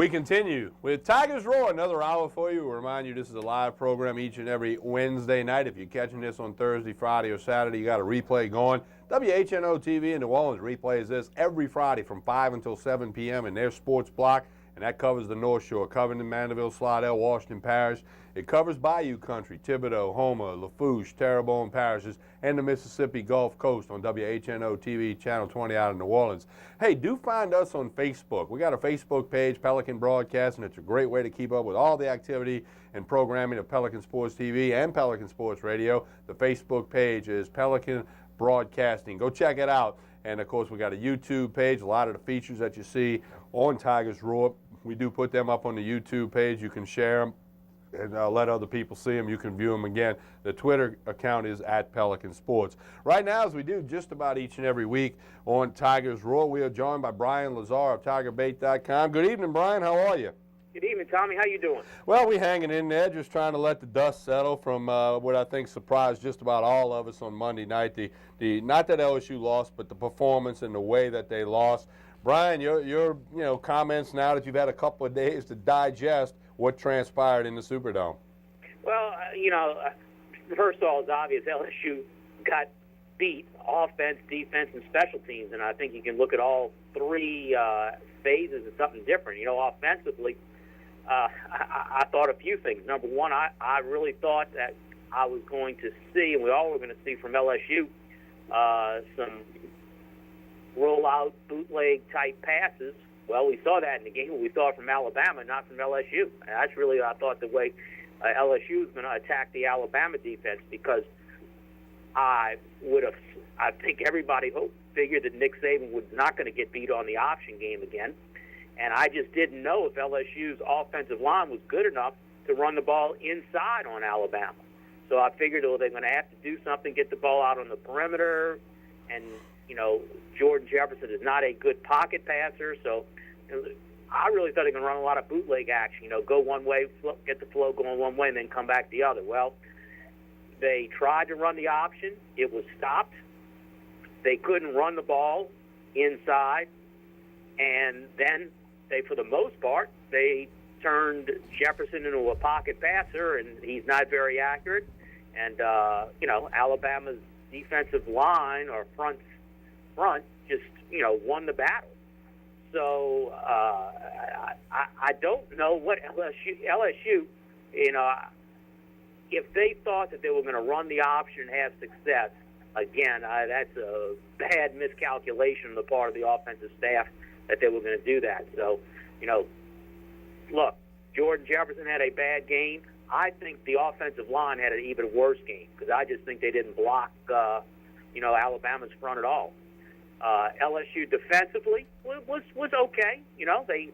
We continue with Tigers Roar, another hour for you. We'll remind you this is a live program each and every Wednesday night. If you're catching this on Thursday, Friday, or Saturday, you got a replay going. WHNO TV in New Orleans replays this every Friday from 5 until 7 p.m. in their sports block, and that covers the North Shore, Covington, Mandeville, Slidell, Washington Parish. It covers Bayou Country, Thibodaux, Homer, Lafourche, Terrebonne parishes, and the Mississippi Gulf Coast on WHNO TV, Channel 20 out of New Orleans. Hey, do find us on Facebook. We got a Facebook page, Pelican Broadcast, and it's a great way to keep up with all the activity and programming of Pelican Sports TV and Pelican Sports Radio. The Facebook page is Pelican Broadcasting. Go check it out. And, of course, we got a YouTube page. A lot of the features that you see on Tigers Roar, we do put them up on the YouTube page. You can share them and let other people see them. You can view them again. The Twitter account is at Pelican Sports. Right now, as we do just about each and every week on Tigers Roar, we are joined by Brian Lazar of TigerBait.com. Good evening, Brian. How are you? Good evening, Tommy. How you doing? Well, we're hanging in there, just trying to let the dust settle from what I think surprised just about all of us on Monday night. The not that LSU lost, but the performance and the way that they lost. Brian, your comments now that you've had a couple of days to digest what transpired in the Superdome. Well, first of all, it's obvious LSU got beat, offense, defense, and special teams, and I think you can look at all three phases as something different. Offensively, I thought a few things. Number one, I really thought that I was going to see, and we all were going to see from LSU, some roll-out, bootleg-type passes. Well, we saw that in the game. We saw it from Alabama, not from LSU. And that's really, I thought, the way LSU was going to attack the Alabama defense, because I think everybody figured that Nick Saban was not going to get beat on the option game again. And I just didn't know if LSU's offensive line was good enough to run the ball inside on Alabama. So I figured, they're going to have to do something, get the ball out on the perimeter. And, Jordan Jefferson is not a good pocket passer, so I really thought they were going to run a lot of bootleg action, go one way, get the flow going one way, and then come back the other. Well, they tried to run the option. It was stopped. They couldn't run the ball inside. And then for the most part, they turned Jefferson into a pocket passer, and he's not very accurate. And, Alabama's defensive line or front just, won the battle. So I don't know what LSU, if they thought that they were going to run the option and have success, again, that's a bad miscalculation on the part of the offensive staff that they were going to do that. So, look, Jordan Jefferson had a bad game. I think the offensive line had an even worse game, because I just think they didn't block, Alabama's front at all. LSU defensively was okay.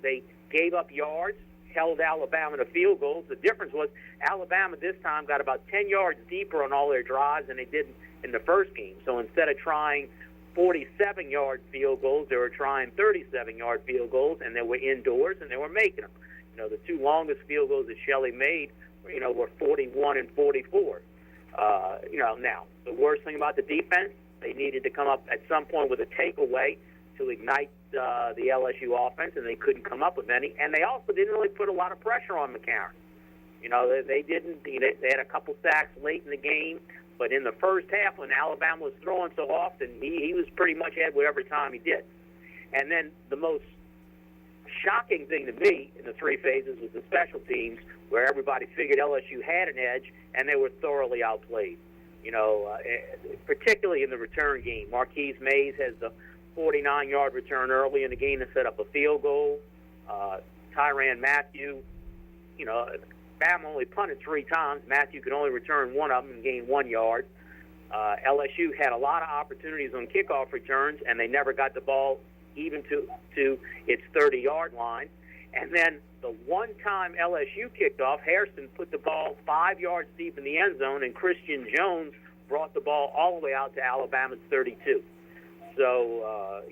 They gave up yards, held Alabama to field goals. The difference was Alabama this time got about 10 yards deeper on all their drives than they did in the first game. So instead of trying 47-yard field goals, they were trying 37-yard field goals, and they were indoors, and they were making them. The two longest field goals that Shelley made, were 41 and 44. Now, the worst thing about the defense, they needed to come up at some point with a takeaway to ignite the LSU offense, and they couldn't come up with any. And they also didn't really put a lot of pressure on McCarron. They didn't. They had a couple sacks late in the game, but in the first half, when Alabama was throwing so often, he was pretty much had whatever time he did. And then the most shocking thing to me in the three phases was the special teams, where everybody figured LSU had an edge, and they were thoroughly outplayed. Particularly in the return game. Marquise Mays has the 49-yard return early in the game to set up a field goal. Tyrann Mathieu, Bama only punted 3 times. Mathieu could only return one of them and gain 1 yard. LSU had a lot of opportunities on kickoff returns, and they never got the ball even to its 30-yard line. And then the one time LSU kicked off, Hairston put the ball 5 yards deep in the end zone, and Christian Jones brought the ball all the way out to Alabama's 32. So,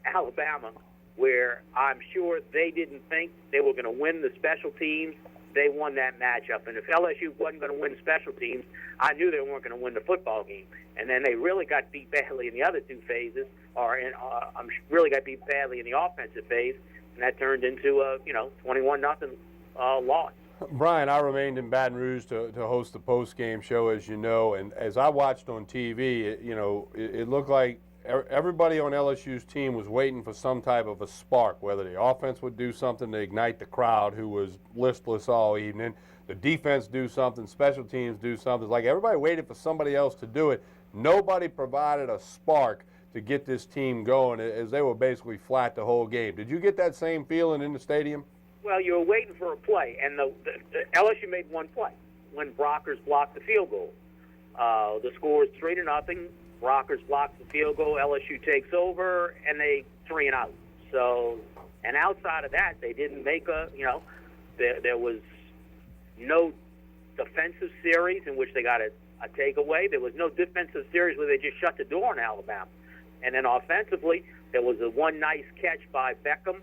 Alabama, where I'm sure they didn't think they were going to win the special teams, they won that matchup. And if LSU wasn't going to win special teams, I knew they weren't going to win the football game. And then they really got beat badly in the other two phases, really got beat badly in the offensive phase, and that turned into a 21-0 loss. Brian, I remained in Baton Rouge to host the post-game show, as you know, and as I watched on TV, it looked like everybody on LSU's team was waiting for some type of a spark, whether the offense would do something to ignite the crowd, who was listless all evening, the defense do something, special teams do something. It's like everybody waited for somebody else to do it. Nobody provided a spark to get this team going, as they were basically flat the whole game. Did you get that same feeling in the stadium? Well, you were waiting for a play, and the LSU made one play when Brockers blocked the field goal. The score is 3-0. Brockers blocks the field goal. LSU takes over, and they 3-0. So, and outside of that, they didn't make there was no defensive series in which they got a takeaway. There was no defensive series where they just shut the door on Alabama. And then offensively, there was a one nice catch by Beckham,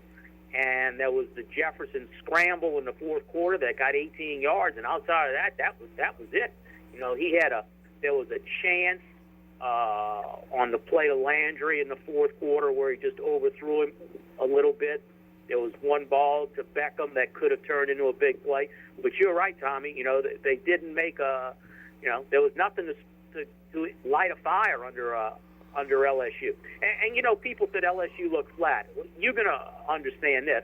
and there was the Jefferson scramble in the fourth quarter that got 18 yards. And outside of that, that was it. There was a chance on the play of Landry in the fourth quarter where he just overthrew him a little bit. There was one ball to Beckham that could have turned into a big play. But you're right, Tommy. They didn't make there was nothing to light a fire under LSU. And people said LSU looked flat. You're going to understand this.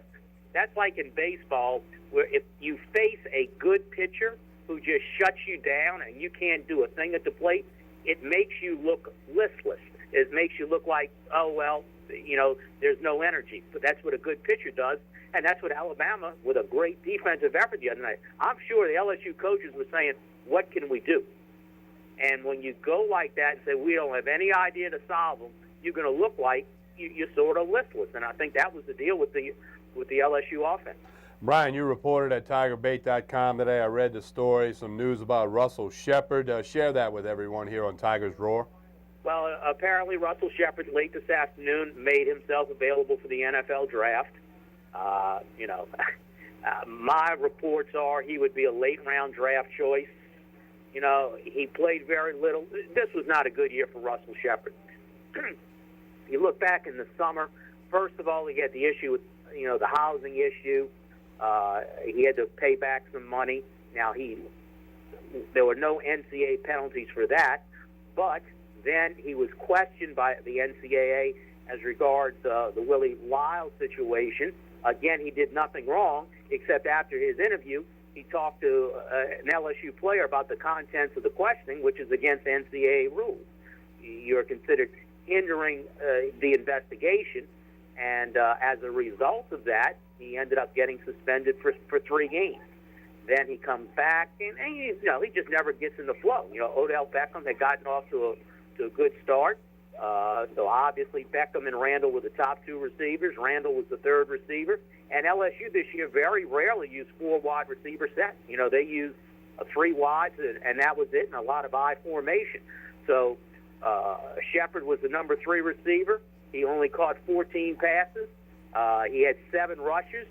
That's like in baseball, where if you face a good pitcher who just shuts you down and you can't do a thing at the plate, it makes you look listless. It makes you look like, there's no energy. But that's what a good pitcher does, and that's what Alabama, with a great defensive effort the other night. I'm sure the LSU coaches were saying, what can we do? And when you go like that and say, we don't have any idea to solve them, you're going to look like you're sort of listless. And I think that was the deal with the LSU offense. Brian, you reported at TigerBait.com today. I read the story, some news about Russell Shepard. Share that with everyone here on Tigers Roar. Well, apparently Russell Shepard late this afternoon made himself available for the NFL draft. My reports are he would be a late-round draft choice. He played very little. This was not a good year for Russell Shepard. You look back in the summer, first of all, he had the issue with, the housing issue. He had to pay back some money. Now, there were no NCAA penalties for that, but then he was questioned by the NCAA as regards the Willie Lyle situation. Again, he did nothing wrong, except after his interview, he talked to an LSU player about the contents of the questioning, which is against NCAA rules. You're considered hindering the investigation, and as a result of that, he ended up getting suspended for 3 games. Then he comes back, and he just never gets in the flow. Odell Beckham had gotten off to a good start. So obviously Beckham and Randall were the top 2 receivers. Randall was the 3rd receiver. And LSU this year very rarely used 4 wide receiver sets. They used 3 wides, and that was it, and a lot of I formation. So Shepard was the number 3 receiver. He only caught 14 passes. He had 7 rushes.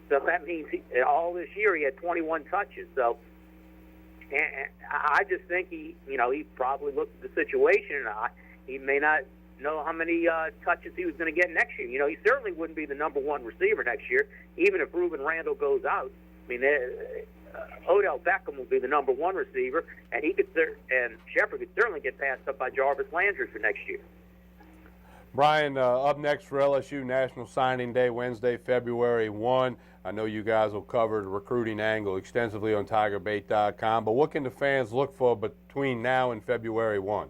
So that means all this year he had 21 touches. So and I just think he probably looked at the situation, and he may not know how many touches he was going to get next year. He certainly wouldn't be the number 1 receiver next year, even if Reuben Randall goes out. I mean, Odell Beckham will be the number 1 receiver, and and Shepard could certainly get passed up by Jarvis Landry for next year. Brian, up next for LSU National Signing Day, Wednesday, February 1. I know you guys will cover the recruiting angle extensively on TigerBait.com, but what can the fans look for between now and February 1?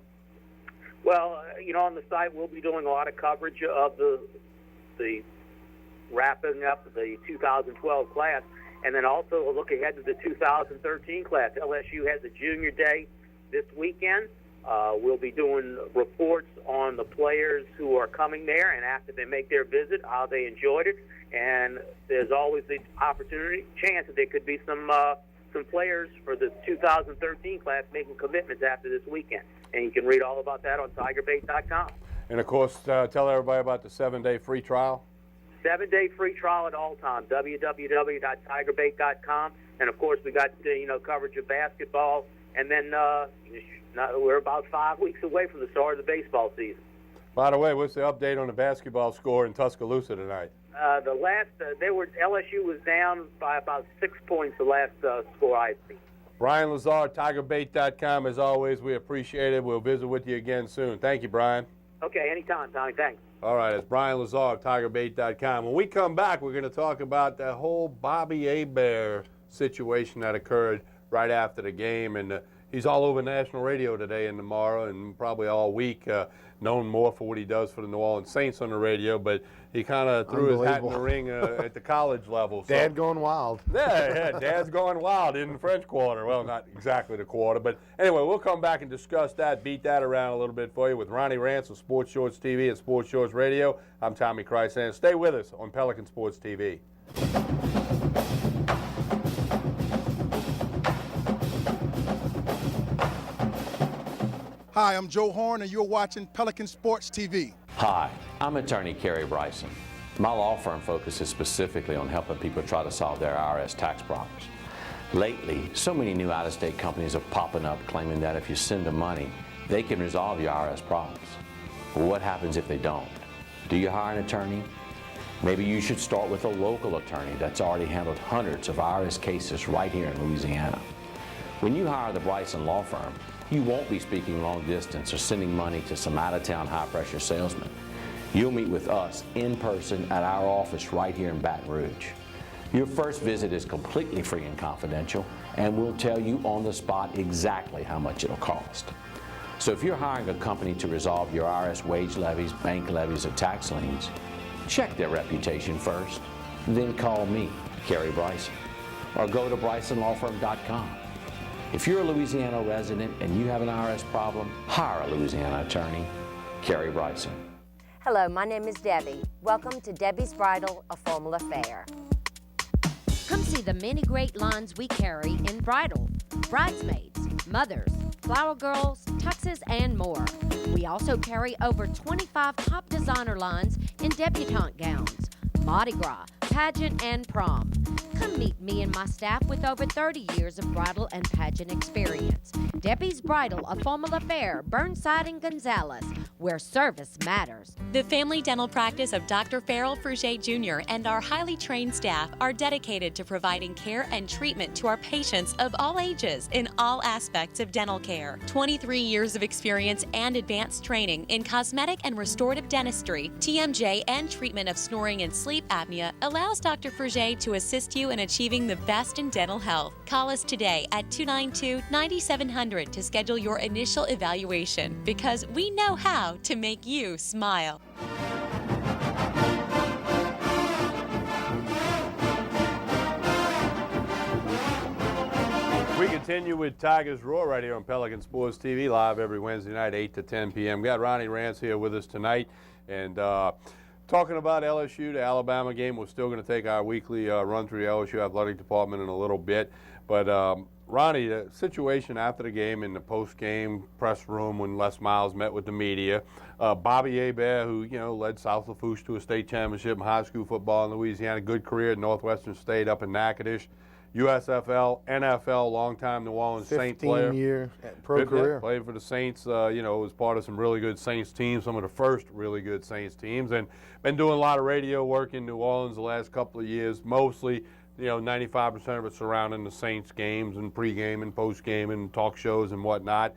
Well, on the site we'll be doing a lot of coverage of the wrapping up the 2012 class, and then also a look ahead to the 2013 class. LSU has a junior day this weekend. We'll be doing reports on the players who are coming there, and after they make their visit, how they enjoyed it. And there's always the chance that there could be some players for the 2013 class making commitments after this weekend. And you can read all about that on TigerBait.com. And, of course, tell everybody about the 7-day free trial. 7-day free trial at all times, www.tigerbait.com. And, of course, we got, coverage of basketball. And then we're about 5 weeks away from the start of the baseball season. By the way, what's the update on the basketball score in Tuscaloosa tonight? LSU was down by about 6 points the last score I see. Brian Lazar, TigerBait.com. As always, we appreciate it. We'll visit with you again soon. Thank you, Brian. Okay, anytime, Tommy. Thanks. All right, it's Brian Lazar of TigerBait.com. When we come back, we're going to talk about the whole Bobby Hebert situation that occurred right after the game. And he's all over national radio today and tomorrow and probably all week, known more for what he does for the New Orleans Saints on the radio. But he kind of threw his hat in the ring at the college level. So. Dad going wild. Yeah, Dad's going wild in the French Quarter. Well, not exactly the quarter. But anyway, we'll come back and discuss that, beat that around a little bit for you with Ronnie Rance of Sports Shorts TV and Sports Shorts Radio. I'm Tommy Krysan. Stay with us on Pelican Sports TV. Hi, I'm Joe Horn, and you're watching Pelican Sports TV. Hi, I'm attorney Kerry Bryson. My law firm focuses specifically on helping people try to solve their IRS tax problems. Lately, so many new out-of-state companies are popping up claiming that if you send them money, they can resolve your IRS problems. But what happens if they don't? Do you hire an attorney? Maybe you should start with a local attorney that's already handled hundreds of IRS cases right here in Louisiana. When you hire the Bryson Law Firm, you won't be speaking long distance or sending money to some out-of-town high-pressure salesman. You'll meet with us in person at our office right here in Baton Rouge. Your first visit is completely free and confidential, and we'll tell you on the spot exactly how much it'll cost. So if you're hiring a company to resolve your IRS wage levies, bank levies, or tax liens, check their reputation first, then call me, Kerry Bryson, or go to BrysonLawFirm.com. If you're a Louisiana resident and you have an IRS problem, hire a Louisiana attorney, Kerry Bryson. Hello, my name is Debbie. Welcome to Debbie's Bridal, a formal affair. Come see the many great lines we carry in bridal, bridesmaids, mothers, flower girls, tuxes, and more. We also carry over 25 top designer lines in debutante gowns, Mardi Gras, pageant, and prom. Come meet me and my staff with over 30 years of bridal and pageant experience. Debbie's Bridal, a formal affair, Burnside and Gonzales, where service matters. The family dental practice of Dr. Farrell Fruget Jr. and our highly trained staff are dedicated to providing care and treatment to our patients of all ages in all aspects of dental care. 23 years of experience and advanced training in cosmetic and restorative dentistry, TMJ, and treatment of snoring and sleep apnea allows Dr. Fruget to assist you in achieving the best in dental health. Call us today at 292-9700 to schedule your initial evaluation, because we know how to make you smile. We continue with Tigers Roar right here on Pelican Sports TV, live every Wednesday night, 8 to 10 p.m. Got Ronnie Rance here with us tonight, and talking about LSU, the Alabama game. We're still going to take our weekly run through the LSU athletic department in a little bit. But Ronnie, the situation after the game in the post-game press room when Les Miles met with the media, Bobby Hebert, who led South Lafourche to a state championship in high school football in Louisiana, good career at Northwestern State up in Natchitoches, USFL, NFL, longtime New Orleans Saint player. 15-year pro career. Played for the Saints, was part of some really good Saints teams, some of the first really good Saints teams, and been doing a lot of radio work in New Orleans the last couple of years, mostly, 95% of it surrounding the Saints games and pregame and postgame and talk shows and whatnot.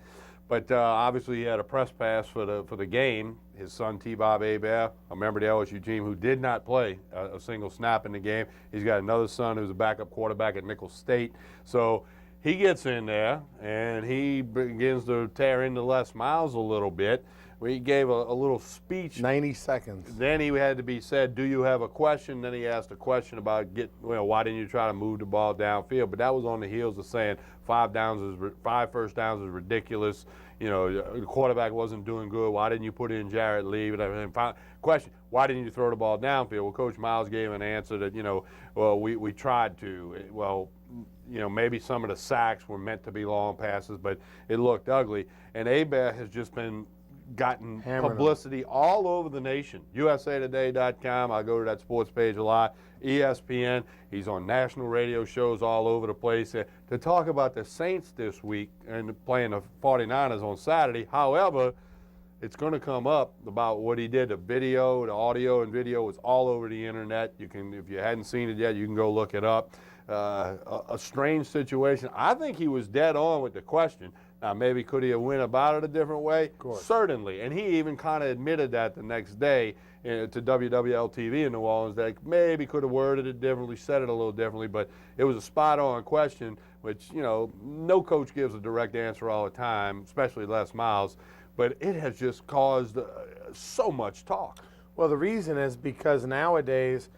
But obviously he had a press pass for the game. His son, T-Bob Hebert, a member of the LSU team who did not play a single snap in the game. He's got another son who's a backup quarterback at Nicholls State. So he gets in there, and he begins to tear into Les Miles a little bit. He gave a little speech. 90 seconds. Then he had to be said, do you have a question? Then he asked a question about why didn't you try to move the ball downfield? But that was on the heels of saying 5 first downs is ridiculous. The quarterback wasn't doing good. Why didn't you put in Jarrett Lee? Question, why didn't you throw the ball downfield? Well, Coach Miles gave an answer that, we tried to. Well, maybe some of the sacks were meant to be long passes, but it looked ugly. And Hebert has just gotten publicity all over the nation. USAtoday.com, I go to that sports page a lot. ESPN, he's on national radio shows all over the place to talk about the Saints this week and playing the 49ers on Saturday. However, it's going to come up about what he did. The audio and video was all over the internet. You can, if you hadn't seen it yet, you can go look it up. A strange situation. I think he was dead on with the question. Now, maybe could he have went about it a different way? Of course. Certainly. And he even kind of admitted that the next day to WWL-TV in New Orleans, that maybe could have worded it differently, said it a little differently, but it was a spot-on question, which, you know, no coach gives a direct answer all the time, especially Les Miles, but it has just caused so much talk. Well, the reason is because nowadays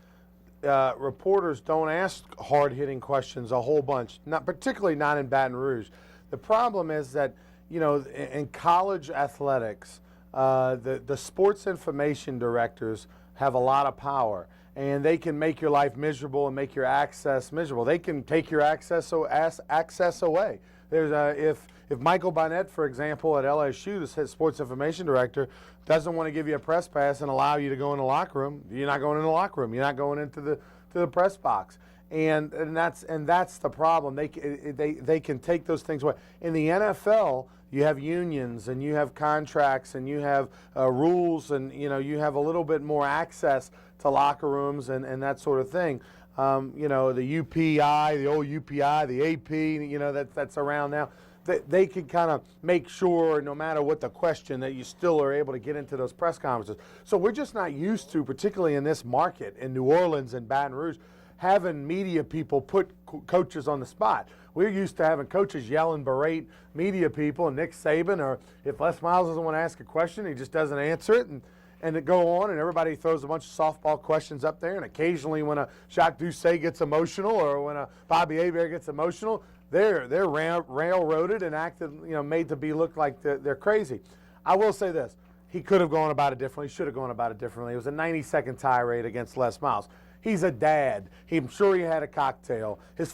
reporters don't ask hard-hitting questions a whole bunch, particularly not in Baton Rouge. The problem is that, you know, in college athletics, the sports information directors have a lot of power, and they can make your life miserable and make your access miserable. They can take your access away. There's if Michael Barnett, for example, at LSU, the sports information director, doesn't want to give you a press pass and allow you to go in the locker room, you're not going in the locker room. You're not going into the press box. And that's the problem. They can take those things away. In the NFL, you have unions and you have contracts and you have rules, and you know, you have a little bit more access to locker rooms and that sort of thing. You know, the UPI, the old UPI, the AP, you know, that's around now. They can kind of make sure, no matter what the question, that you still are able to get into those press conferences. So we're just not used to, particularly in this market in New Orleans and Baton Rouge, having media people put coaches on the spot. We're used to having coaches yell and berate media people, and Nick Saban, or if Les Miles doesn't want to ask a question, he just doesn't answer it, and it go on, and everybody throws a bunch of softball questions up there, and occasionally when a Jacques Doucet gets emotional or when a Bobby Hebert gets emotional, they're railroaded and acted, you know, made to be look like they're crazy. I will say this. He could have gone about it differently. He should have gone about it differently. It was a 90-second tirade against Les Miles. He's a dad. I'm sure he had a cocktail. His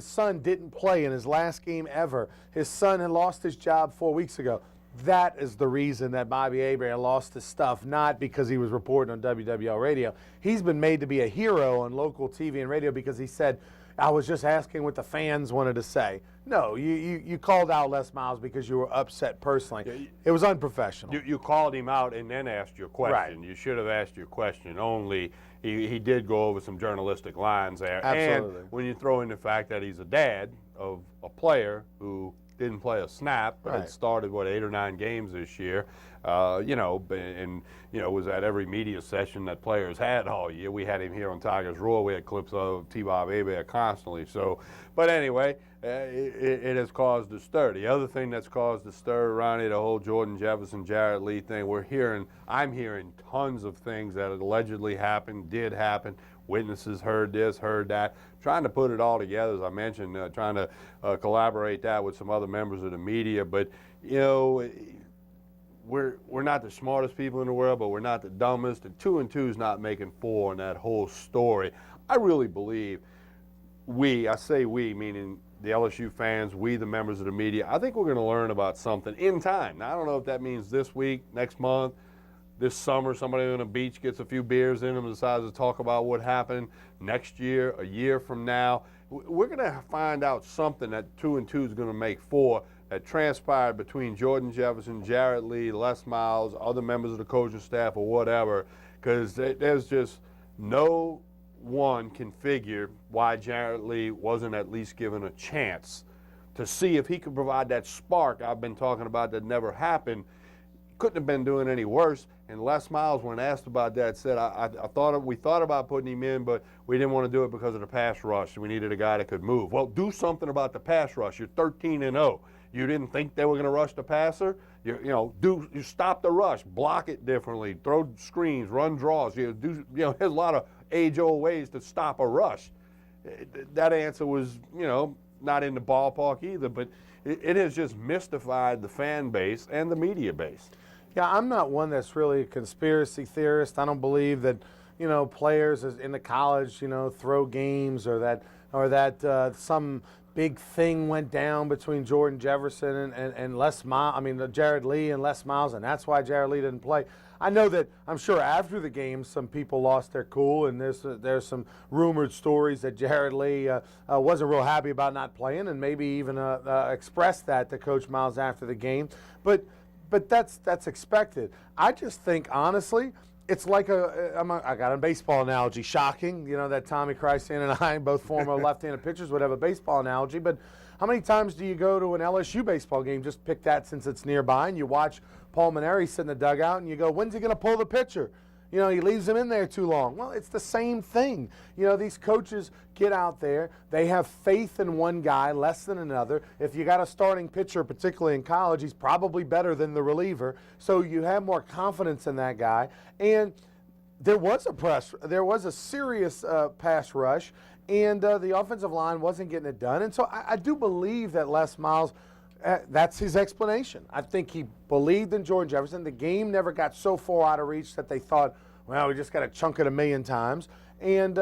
son didn't play in his last game ever. His son had lost his job 4 weeks ago. That is the reason that Bobby Hebert lost his stuff, not because he was reporting on WWL radio. He's been made to be a hero on local TV and radio because he said, I was just asking what the fans wanted to say. No, you called out Les Miles because you were upset personally. Yeah, it was unprofessional. You called him out and then asked your question. Right. You should have asked your question only. He did go over some journalistic lines there. Absolutely. And when you throw in the fact that he's a dad of a player who didn't play a snap, but had started, 8 or 9 games this year, you know, and, you know, was at every media session that players had all year. We had him here on Tigers Roar. We had clips of T-Bob Hebert constantly. So, but anyway, it has caused a stir. The other thing that's caused a stir, Ronnie, the whole Jordan Jefferson, Jarrett Lee thing, I'm hearing tons of things that allegedly happened, did happen. Witnesses heard this, heard that. Trying to put it all together, as I mentioned, trying to collaborate that with some other members of the media. But, you know, we're not the smartest people in the world, but we're not the dumbest. And 2 and 2 is not making 4 in that whole story. I really believe I say we, meaning the LSU fans, we, the members of the media, I think we're going to learn about something in time. Now, I don't know if that means this week, next month, this summer, somebody on a beach gets a few beers in them and decides to talk about what happened next year, a year from now. We're going to find out something that 2 and 2 is going to make 4 that transpired between Jordan Jefferson, Jarrett Lee, Les Miles, other members of the coaching staff or whatever, because there's just no one can figure why Jarrett Lee wasn't at least given a chance to see if he could provide that spark I've been talking about that never happened. Couldn't have been doing any worse. And Les Miles, when asked about that, said, we thought about putting him in, but we didn't want to do it because of the pass rush. We needed a guy that could move. Well, do something about the pass rush. You're 13-0. You didn't think they were going to rush the passer? You stop the rush, block it differently, throw screens, run draws. There's a lot of age-old ways to stop a rush. That answer was, not in the ballpark either, but it has just mystified the fan base and the media base. Yeah, I'm not one that's really a conspiracy theorist. I don't believe that, players in the college, throw games or that some big thing went down between Jordan Jefferson and Les Miles. Jarrett Lee and Les Miles, and that's why Jarrett Lee didn't play. I know that I'm sure after the game some people lost their cool, and there's some rumored stories that Jarrett Lee wasn't real happy about not playing, and maybe even expressed that to Coach Miles after the game. But but that's expected. I just think, honestly, it's like I got a baseball analogy. Shocking, that Tommy Krysan and I, both former left-handed pitchers, would have a baseball analogy. But how many times do you go to an LSU baseball game? Just pick that since it's nearby, and you watch Paul Mainieri sit in the dugout, and you go, when's he going to pull the pitcher? He leaves him in there too long. Well, it's the same thing. These coaches get out there. They have faith in one guy less than another. If you got a starting pitcher, particularly in college, he's probably better than the reliever. So you have more confidence in that guy. And there was a serious pass rush, and the offensive line wasn't getting it done. And so I do believe that Les Miles, that's his explanation. I think he believed in Jordan Jefferson. The game never got so far out of reach that they thought, well, we just got to chunk it 1,000,000 times. And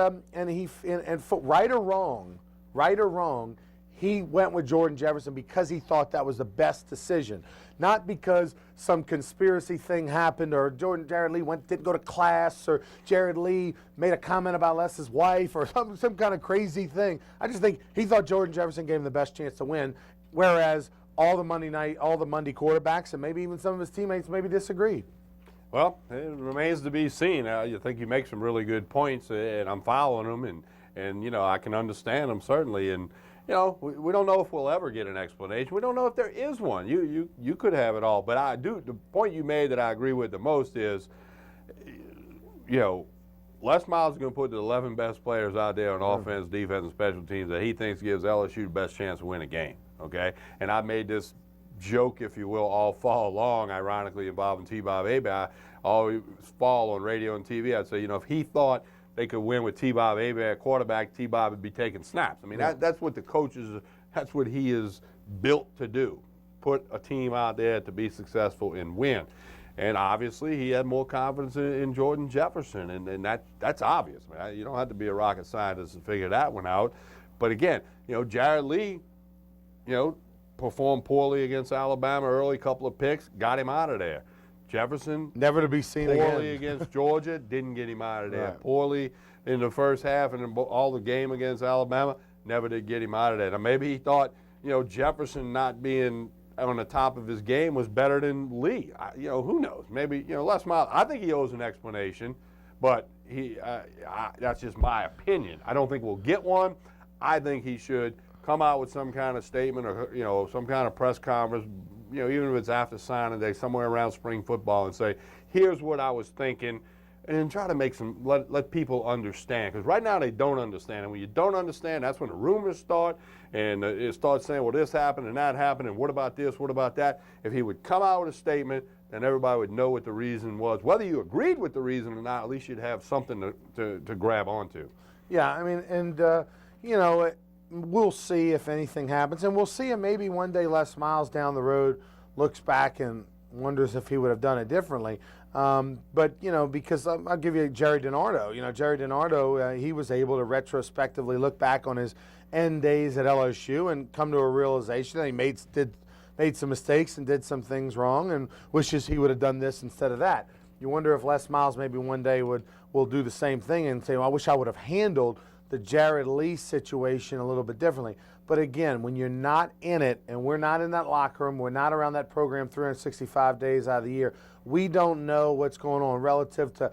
right or wrong, he went with Jordan Jefferson because he thought that was the best decision, not because some conspiracy thing happened or Jared Lee didn't go to class or Jared Lee made a comment about Les's wife or some kind of crazy thing. I just think he thought Jordan Jefferson gave him the best chance to win, whereas all the Monday quarterbacks and maybe even some of his teammates maybe disagreed. Well, it remains to be seen. I think you make some really good points, and I'm following them, and I can understand them certainly. And we don't know if we'll ever get an explanation. We don't know if there is one. You could have it all, but the point you made that I agree with the most is, Les Miles is going to put the 11 best players out there on offense, defense, and special teams that he thinks gives LSU the best chance to win a game. Okay, and I made this joke, if you will, all fall long, ironically involving T-Bob Abe. I always fall on radio and TV. I'd say, if he thought they could win with T-Bob Abe at quarterback, T-Bob would be taking snaps. I mean, that's what the coaches, that's what he is built to do, put a team out there to be successful and win. And obviously, he had more confidence in Jordan Jefferson, and that's obvious. Man. You don't have to be a rocket scientist to figure that one out. But again, Jared Lee, performed poorly against Alabama early, couple of picks, got him out of there. Jefferson, never to be seen poorly again. Against Georgia, didn't get him out of there. Right. Poorly in the first half and all the game against Alabama, never did get him out of there. Now maybe he thought, Jefferson not being on the top of his game was better than Lee. Who knows? Maybe, Les Miles, I think he owes an explanation, but that's just my opinion. I don't think we'll get one. I think he should come out with some kind of statement or, some kind of press conference, even if it's after signing day, somewhere around spring football, and say, here's what I was thinking, and try to make let people understand. Because right now they don't understand. And when you don't understand, that's when the rumors start, and it starts saying, well, this happened and that happened, and what about this, what about that? If he would come out with a statement, then everybody would know what the reason was. Whether you agreed with the reason or not, at least you'd have something to grab onto. Yeah, I mean, and, we'll see if anything happens, and we'll see if maybe one day Les Miles down the road looks back and wonders if he would have done it differently. But, because I'll give you Jerry DiNardo. Jerry DiNardo, he was able to retrospectively look back on his end days at LSU and come to a realization that he made some mistakes and did some things wrong and wishes he would have done this instead of that. You wonder if Les Miles maybe one day will do the same thing and say, well, I wish I would have handled the Jared Lee situation a little bit differently. But again, when you're not in it and we're not in that locker room, we're not around that program 365 days out of the year, we don't know what's going on relative to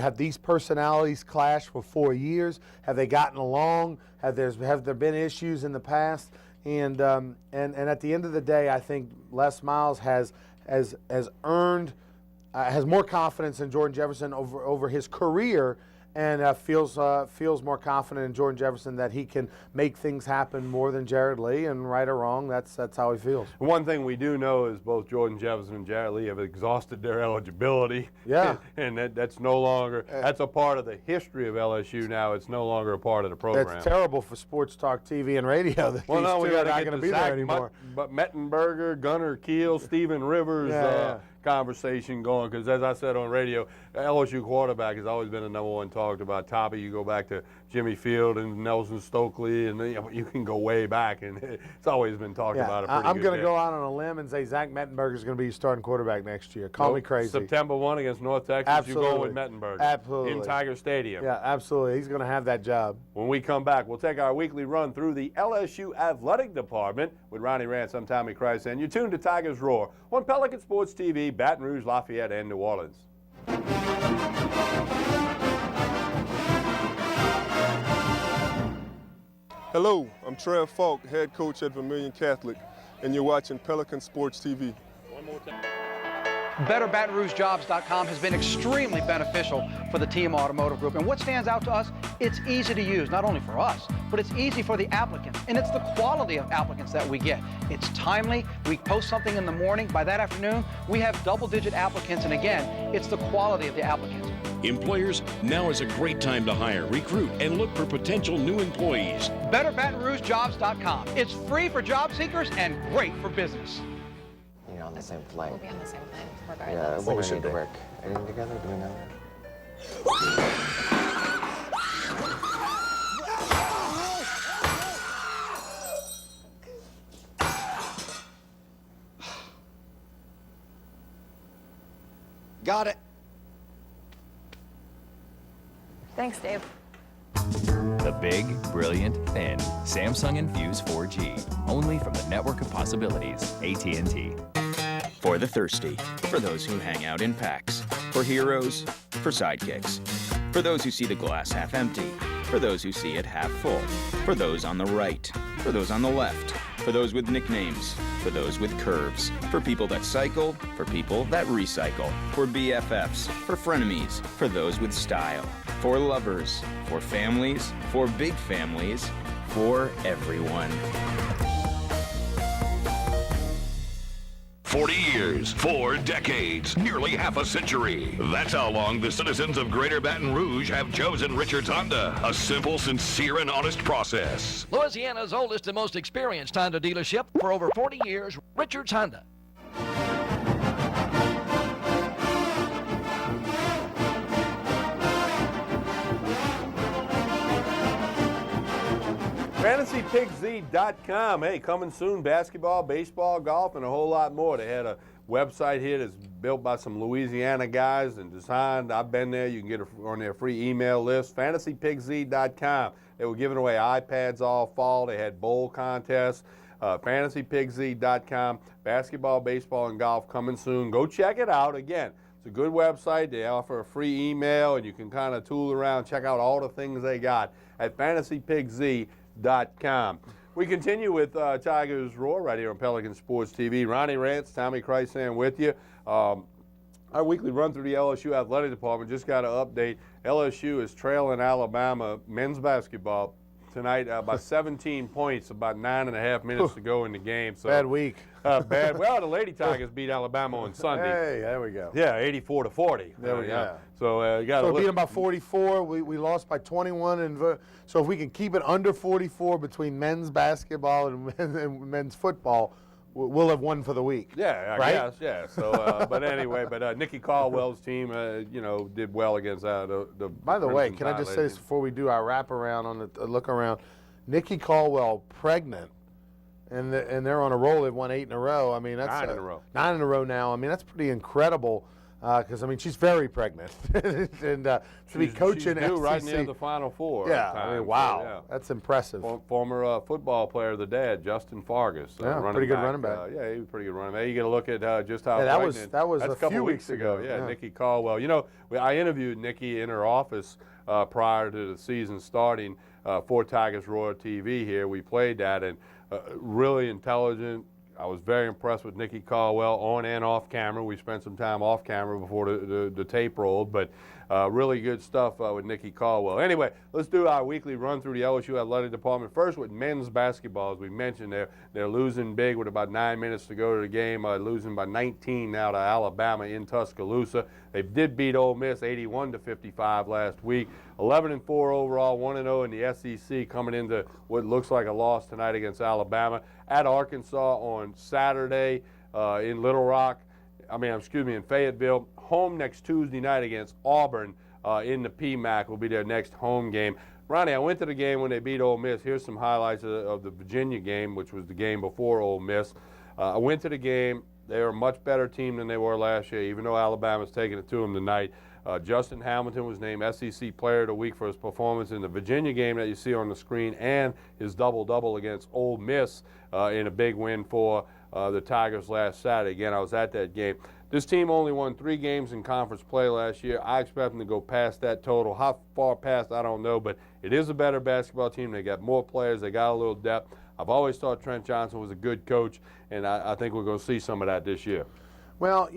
have these personalities clashed for 4 years? Have they gotten along? Have there been issues in the past? And at the end of the day, I think Les Miles has earned has more confidence in Jordan Jefferson over his career, and feels more confident in Jordan Jefferson that he can make things happen more than Jared Lee. And right or wrong, that's how he feels. One thing we do know is both Jordan Jefferson and Jared Lee have exhausted their eligibility. Yeah, and that's no longer that's a part of the history of LSU now. It's no longer a part of the program. That's terrible for sports talk, TV, and radio. That we are got not going to be there anymore. But Mettenberger, Gunnar Kiel, Stephen Rivers. conversation going, because as I said on radio, LSU quarterback has always been the number one talked about topic. You go back to Jimmy Field and Nelson Stokely, and you can go way back, and it's always been talked about. I'm going to go out on a limb and say Zach Mettenberger is going to be starting quarterback next year. Call me crazy. September 1 against North Texas, absolutely. you go with Mettenberger. Absolutely. In Tiger Stadium. Yeah, absolutely. He's going to have that job. When we come back, we'll take our weekly run through the LSU athletic department with Ronnie Rance. I'm Tommy Christ, and you're tuned to Tigers Roar on Pelican Sports TV, Baton Rouge, Lafayette, and New Orleans. Hello, I'm Trev Falk, head coach at Vermilion Catholic, and you're watching Pelican Sports TV. One more time. BetterBatonRougeJobs.com has been extremely beneficial for the TM Automotive Group. And what stands out to us, it's easy to use, not only for us, but it's easy for the applicants. And it's the quality of applicants that we get. It's timely. We post something in the morning. By that afternoon, we have double-digit applicants. And again, it's the quality of the applicants. Employers, now is a great time to hire, recruit, and look for potential new employees. BetterBatonRougeJobs.com. It's free for job seekers and great for business. You're on the same flight. We'll be on the same plane, Yeah, regardless. when we need to work. Anything together? Do we know? Got it. Thanks, Dave. The big, brilliant, thin Samsung Infuse 4G. Only from the network of possibilities, AT&T. For the thirsty, for those who hang out in packs, for heroes, for sidekicks, for those who see the glass half empty, for those who see it half full, for those on the right, for those on the left, for those with nicknames, for those with curves, for people that cycle, for people that recycle, for BFFs, for frenemies, for those with style, for lovers, for families, for big families, for everyone. 40 years, 4 decades, nearly half a century. That's how long the citizens of Greater Baton Rouge have chosen Richards Honda. A simple, sincere, and honest process. Louisiana's oldest and most experienced Honda dealership for over 40 years, Richards Honda. FantasyPigZ.com. Hey, coming soon, basketball, baseball, golf, and a whole lot more. They had a website here that's built by some Louisiana guys and designed. I've been there. You can get it on their free email list, FantasyPigZ.com. They were giving away iPads all fall. They had bowl contests. FantasyPigZ.com. Basketball, baseball, and golf coming soon. Go check it out. Again, it's a good website. They offer a free email, and you can kind of tool around, check out all the things they got at FantasyPigZ.com. We continue with Tigers Roar right here on Pelican Sports TV. Ronnie Rance, Tommy Christ with you. Our weekly run through the LSU athletic department just got an update. LSU is trailing Alabama men's basketball tonight by 17 points, about 9.5 minutes to go in the game. So bad week. Bad. Well, the Lady Tigers beat Alabama on Sunday. Hey, there we go. Yeah, 84-40. There we go. So you got to beat them by 44. We lost by 21, and so if we can keep it under 44 between men's basketball and men's football, we'll have won for the week. Yeah, I guess. Yeah. So, but anyway, Nikki Caldwell's team, did well against the. By the way, can I just say this before we do our wrap around on the look around? Nikki Caldwell pregnant. And they're on a roll. They've won 8 in a row. I mean, that's 9 in a row. 9 in a row now. I mean, that's pretty incredible. Because I mean, she's very pregnant, and to be coaching she's due SEC, right near the Final Four. Yeah, I mean, wow, that's impressive. Former football player, the dad, Justin Fargas. Pretty good running back. Yeah, he was a pretty good running back. You get a look at just how pregnant. That was a few weeks ago. Yeah, Nikki Caldwell. You know, I interviewed Nikki in her office prior to the season starting for Tigers Roar TV here. We played that, and really intelligent. I was very impressed with Nikki Caldwell on and off camera. We spent some time off camera before the tape rolled, but really good stuff with Nikki Caldwell. Anyway, let's do our weekly run through the LSU athletic department. First with men's basketball, as we mentioned, they're losing big with about 9 minutes to go to the game, losing by 19 now to Alabama in Tuscaloosa. They did beat Ole Miss 81-55 last week. 11-4 overall, 1-0 in the SEC, coming into what looks like a loss tonight against Alabama. At Arkansas on Saturday in Little Rock. in Fayetteville. Home next Tuesday night against Auburn in the PMAC will be their next home game. Ronnie, I went to the game when they beat Ole Miss. Here's some highlights of the Virginia game, which was the game before Ole Miss. I went to the game. They were a much better team than they were last year, even though Alabama's taking it to them tonight. Justin Hamilton was named SEC Player of the Week for his performance in the Virginia game that you see on the screen and his double-double against Ole Miss in a big win for the Tigers last Saturday. Again, I was at that game. This team only won 3 games in conference play last year. I expect them to go past that total. How far past, I don't know, but it is a better basketball team. They got more players. They got a little depth. I've always thought Trent Johnson was a good coach, and I think we're going to see some of that this year. Well,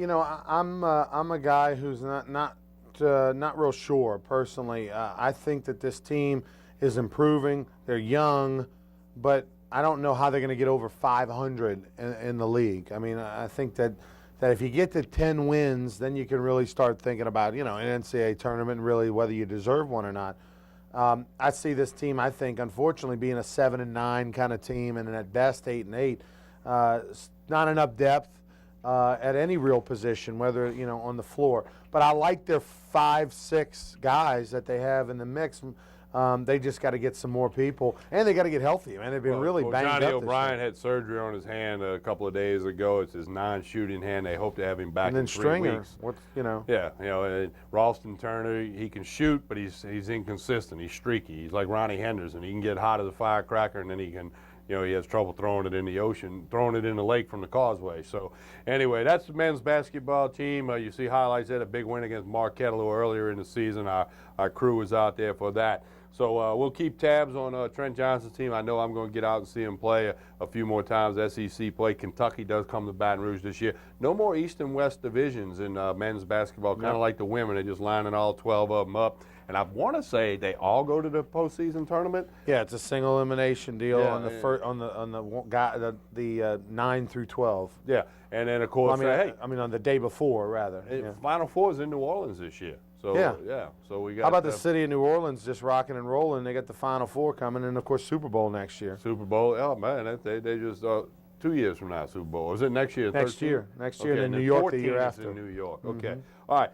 I'm a guy who's not real sure personally. I think that this team is improving. They're young, but I don't know how they're going to get over 500 in the league. I mean, I think that if you get to 10 wins, then you can really start thinking about, an NCAA tournament, really whether you deserve one or not. I see this team, I think, unfortunately, being a 7-9 kind of team, and at best 8-8. Not enough depth at any real position, whether on the floor. But I like their 5-6 guys that they have in the mix. They just got to get some more people, and they got to get healthy. Man, they've been really banged Johnny up. O'Brien had surgery on his hand a couple of days ago. It's his non-shooting hand. They hope to have him back and then in 3 Stringer, weeks. Yeah, and Ralston Turner, he can shoot, but he's inconsistent. He's streaky. He's like Ronnie Henderson. He can get hot as a firecracker, and then he can. He has trouble throwing it in the ocean, throwing it in the lake from the causeway. So, anyway, that's the men's basketball team. You see highlights there, a big win against Marquette a little earlier in the season. Our crew was out there for that. So we'll keep tabs on Trent Johnson's team. I know I'm going to get out and see him play a few more times. SEC play. Kentucky does come to Baton Rouge this year. No more East and West divisions in men's basketball, kind of like the women. They're just lining all 12 of them up. And I want to say they all go to the postseason tournament. Yeah, it's a single elimination deal Yeah, on the 9 through 12. Yeah, and then of course, on the day before rather. Final Four is in New Orleans this year. So yeah, so we got. How about the city of New Orleans just rocking and rolling? They got the Final Four coming, and of course Super Bowl next year. Super Bowl, oh man, they just 2 years from now Super Bowl. Is it next year? Next 13? year, Okay, and then New York the year after. In New York. Okay, all right.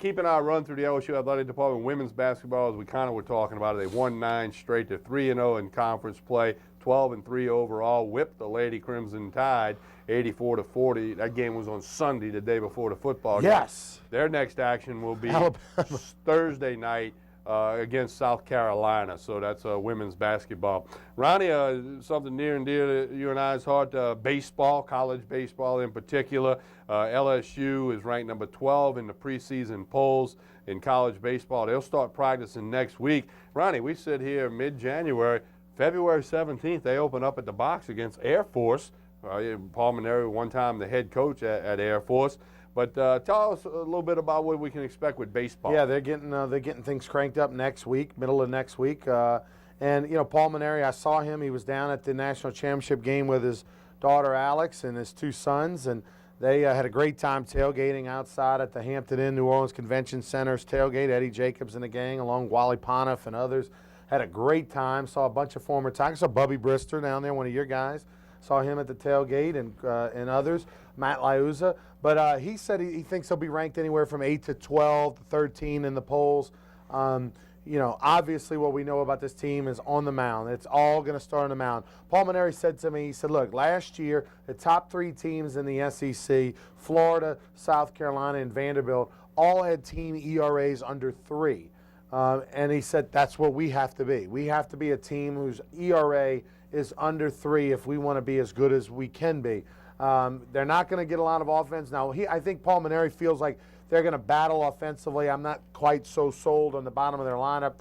Keeping our run through the LSU Athletic Department, women's basketball, as we kind of were talking about it, they won 9 straight. They're 3-0 in conference play, 12-3 overall. Whipped the Lady Crimson Tide 84-40. That game was on Sunday, the day before the football game. Yes. Their next action will be Alabama. Thursday night against South Carolina. So that's women's basketball. Ronnie, something near and dear to you and I's heart, baseball, college baseball in particular. LSU is ranked number 12 in the preseason polls in college baseball. They'll start practicing next week. Ronnie, we sit here mid-January. February 17th, they open up at the box against Air Force. Paul Maneri, one time the head coach at Air Force. But tell us a little bit about what we can expect with baseball. Yeah, they're getting things cranked up next week, middle of next week. And Paul Maneri, I saw him. He was down at the national championship game with his daughter Alex and his 2 sons, and they had a great time tailgating outside at the Hampton Inn New Orleans Convention Center's tailgate. Eddie Jacobs and the gang, along Wally Pontiff and others, had a great time. Saw a bunch of former Tigers. Saw Bubby Brister down there, one of your guys. Saw him at the tailgate and others, Matt Liuzza. But he said he thinks he'll be ranked anywhere from 8 to 12 to 13 in the polls. Obviously what we know about this team is on the mound. It's all going to start on the mound. Paul Maneri said to me, he said, look, last year the top 3 teams in the SEC, Florida, South Carolina, and Vanderbilt, all had team ERAs under 3. And he said that's what we have to be. We have to be a team whose ERA is under 3 if we want to be as good as we can be. They're not going to get a lot of offense. Now, I think Paul Maneri feels like they're going to battle offensively. I'm not quite so sold on the bottom of their lineup.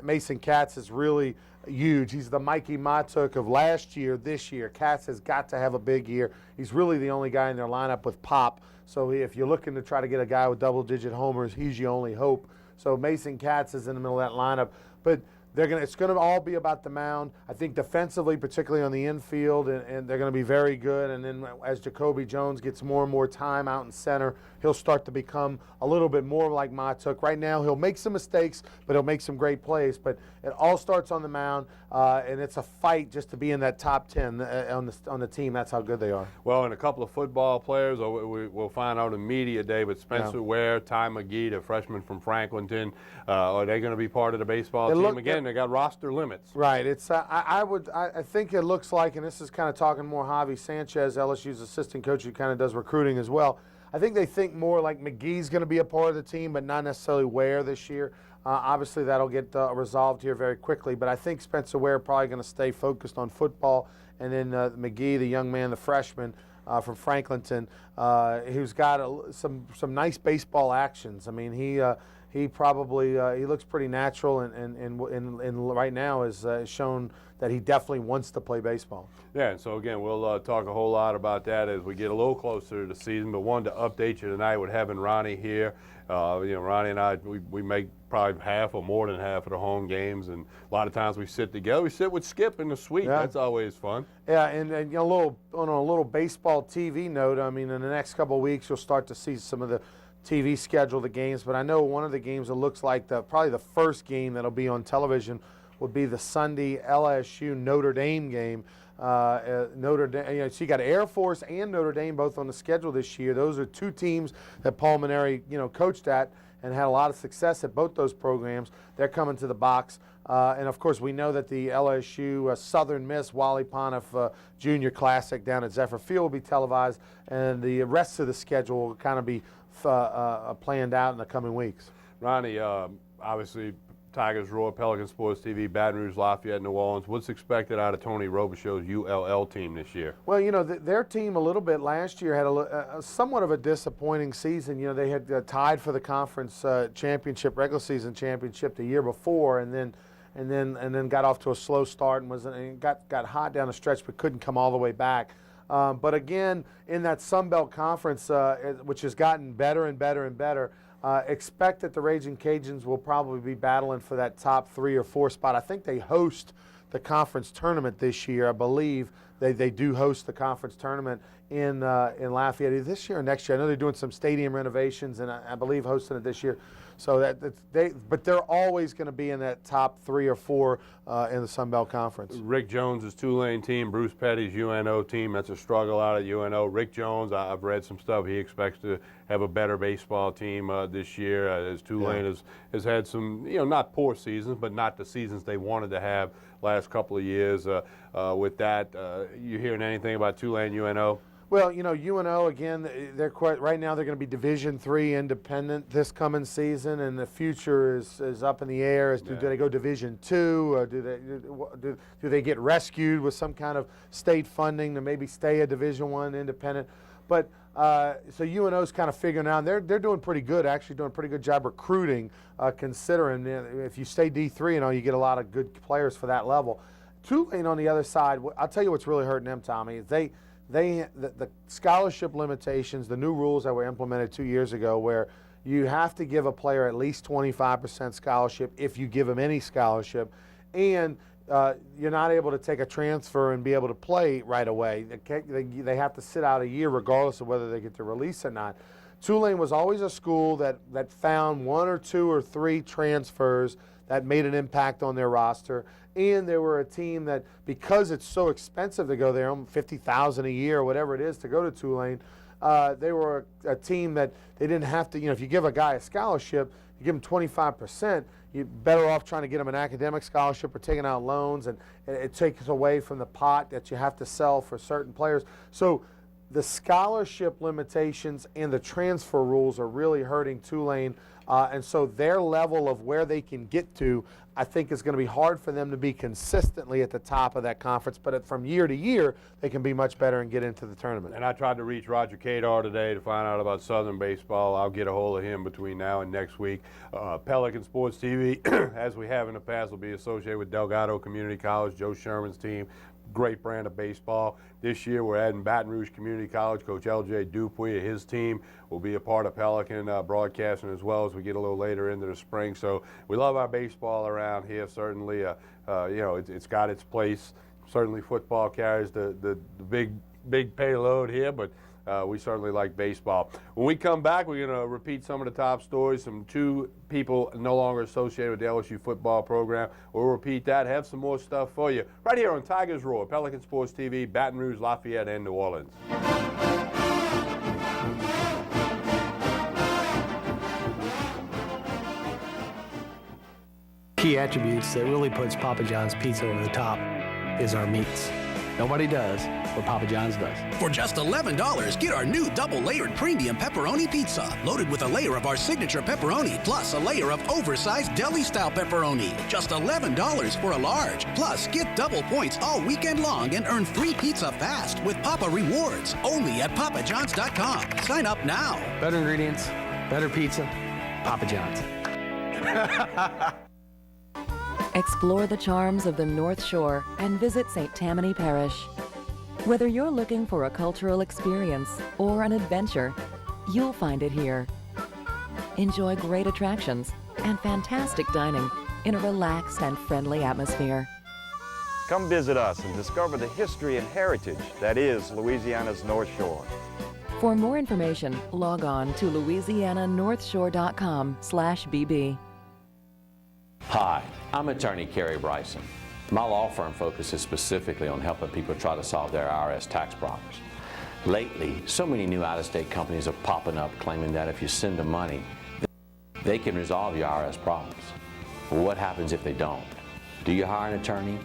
Mason Katz is really huge. He's the Mikey Matuk of last year, this year. Katz has got to have a big year. He's really the only guy in their lineup with pop. So if you're looking to try to get a guy with double-digit homers, he's your only hope. So Mason Katz is in the middle of that lineup. But It's going to all be about the mound. I think defensively, particularly on the infield, and they're going to be very good. And then as Jacoby Jones gets more and more time out in center, he'll start to become a little bit more like Matuk. Right now, he'll make some mistakes, but he'll make some great plays. But it all starts on the mound, and it's a fight just to be in that top 10 on the team. That's how good they are. Well, and a couple of football players, we'll find out in media day, but Spencer Ware, Ty McGee, the freshman from Franklinton, are they going to be part of the baseball team again? They got roster limits. Right. It's I think it looks like, and this is kind of talking more Javi Sanchez, LSU's assistant coach, who kind of does recruiting as well. I think they think more like McGee's going to be a part of the team, but not necessarily Ware this year. Obviously, that'll get resolved here very quickly, but I think Spencer Ware probably going to stay focused on football, and then McGee, the young man, the freshman from Franklinton, who's got some nice baseball actions. I mean, he probably he looks pretty natural, and right now is shown that he definitely wants to play baseball. Yeah, and so again, we'll talk a whole lot about that as we get a little closer to the season, but wanted to update you tonight with having Ronnie here. Ronnie and I, we make probably half or more than half of the home games, and a lot of times we sit together. We sit with Skip in the suite. Yeah. That's always fun. Yeah, and on a little baseball TV note, I mean, in the next couple of weeks, you'll start to see some of the TV schedule, the games, but I know one of the games that looks like probably the first game that'll be on television would be the Sunday LSU Notre Dame game. Notre Dame, so you got Air Force and Notre Dame both on the schedule this year. Those are two teams that Paul Maneri, coached at and had a lot of success at both those programs. They're coming to the box. And, of course, we know that the LSU Southern Miss Wally Pontiff Junior Classic down at Zephyr Field will be televised, and the rest of the schedule will kind of be planned out in the coming weeks. Ronnie, obviously, Tigers Roar, Pelican Sports TV, Baton Rouge, Lafayette, New Orleans. What's expected out of Tony Robichaux's ULL team this year? Well, their team a little bit last year had somewhat of a disappointing season. They had tied for the conference championship, regular season championship the year before, and then got off to a slow start and got hot down the stretch, but couldn't come all the way back. But again, in that Sun Belt Conference, which has gotten better and better and better, expect that the Raging Cajuns will probably be battling for that top 3 or 4 spot. I think they host the conference tournament this year. I believe they do host the conference tournament in Lafayette this year or next year. I know they're doing some stadium renovations, and I believe hosting it this year. So but they're always going to be in that top 3 or 4 in the Sun Belt Conference. Rick Jones' Tulane team, Bruce Petty's UNO team. That's a struggle out at UNO. Rick Jones, I've read some stuff. He expects to have a better baseball team this year, as Tulane has had some, not poor seasons, but not the seasons they wanted to have last couple of years. With that, you hearing anything about Tulane UNO? Well, UNO, again, right now they're going to be Division III independent this coming season, and the future is up in the air. Do they go Division II? Or do they get rescued with some kind of state funding to maybe stay a Division I independent? But so UNO's kind of figuring out. They're doing pretty good, actually doing a pretty good job recruiting, considering if you stay D3 you get a lot of good players for that level. Tulane on the other side, I'll tell you what's really hurting them, Tommy, is the scholarship limitations, the new rules that were implemented 2 years ago, where you have to give a player at least 25% scholarship if you give them any scholarship, and you're not able to take a transfer and be able to play right away. They have to sit out a year regardless of whether they get the release or not. Tulane was always a school that found 1 or 2 or 3 transfers that made an impact on their roster. And they were a team that, because it's so expensive to go there, $50,000 a year or whatever it is to go to Tulane, they were a team that they didn't have to, if you give a guy a scholarship, you give him 25%, you're better off trying to get him an academic scholarship or taking out loans, and it takes away from the pot that you have to sell for certain players. So the scholarship limitations and the transfer rules are really hurting Tulane. And so their level of where they can get to, I think, is going to be hard for them to be consistently at the top of that conference. But from year to year, they can be much better and get into the tournament. And I tried to reach Roger Kadar today to find out about Southern baseball. I'll get a hold of him between now and next week. Pelican Sports TV, as we have in the past, will be associated with Delgado Community College, Joe Sherman's team. great brand of baseball. This year we're adding Baton Rouge Community College. Coach L.J. Dupuy and his team will be a part of Pelican broadcasting as well as we get a little later into the spring. So we love our baseball around here. Certainly, you know, it's got its place. Certainly football carries the big payload here, but we certainly like baseball. When we come back, we're going to repeat some of the top stories. Some two people no longer associated with the LSU football program. We'll repeat that, have some more stuff for you right here on Tigers Roar, Pelican Sports TV, Baton Rouge, Lafayette, and New Orleans. Key attributes that really puts Papa John's Pizza over the top is our meats. Nobody does what Papa John's does. For just $11, get our new double-layered premium pepperoni pizza, loaded with a layer of our signature pepperoni, plus a layer of oversized deli-style pepperoni. Just $11 for a large. Plus, get double points all weekend long and earn free pizza fast with Papa Rewards, only at papajohns.com. Sign up now. Better ingredients, better pizza, Papa John's. Explore the charms of the North Shore and visit St. Tammany Parish. Whether you're looking for a cultural experience or an adventure, you'll find it here. Enjoy great attractions and fantastic dining in a relaxed and friendly atmosphere. Come visit us and discover the history and heritage that is Louisiana's North Shore. For more information, log on to louisiananorthshore.com/bb. Hi, I'm attorney Kerry Bryson. My law firm focuses specifically on helping people try to solve their IRS tax problems. Lately, so many new out-of-state companies are popping up claiming that if you send them money, they can resolve your IRS problems. Well, what happens if they don't? Do you hire an attorney?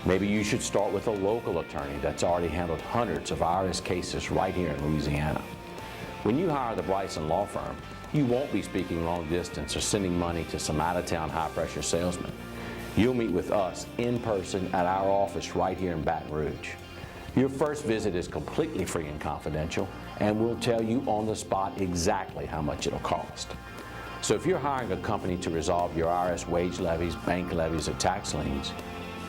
Maybe you should start with a local attorney that's already handled hundreds of IRS cases right here in Louisiana. When you hire the Bryson Law Firm, you won't be speaking long distance or sending money to some out-of-town high-pressure salesman. You'll meet with us in person at our office right here in Baton Rouge. Your first visit is completely free and confidential, and we'll tell you on the spot exactly how much it'll cost. So if you're hiring a company to resolve your IRS wage levies, bank levies, or tax liens,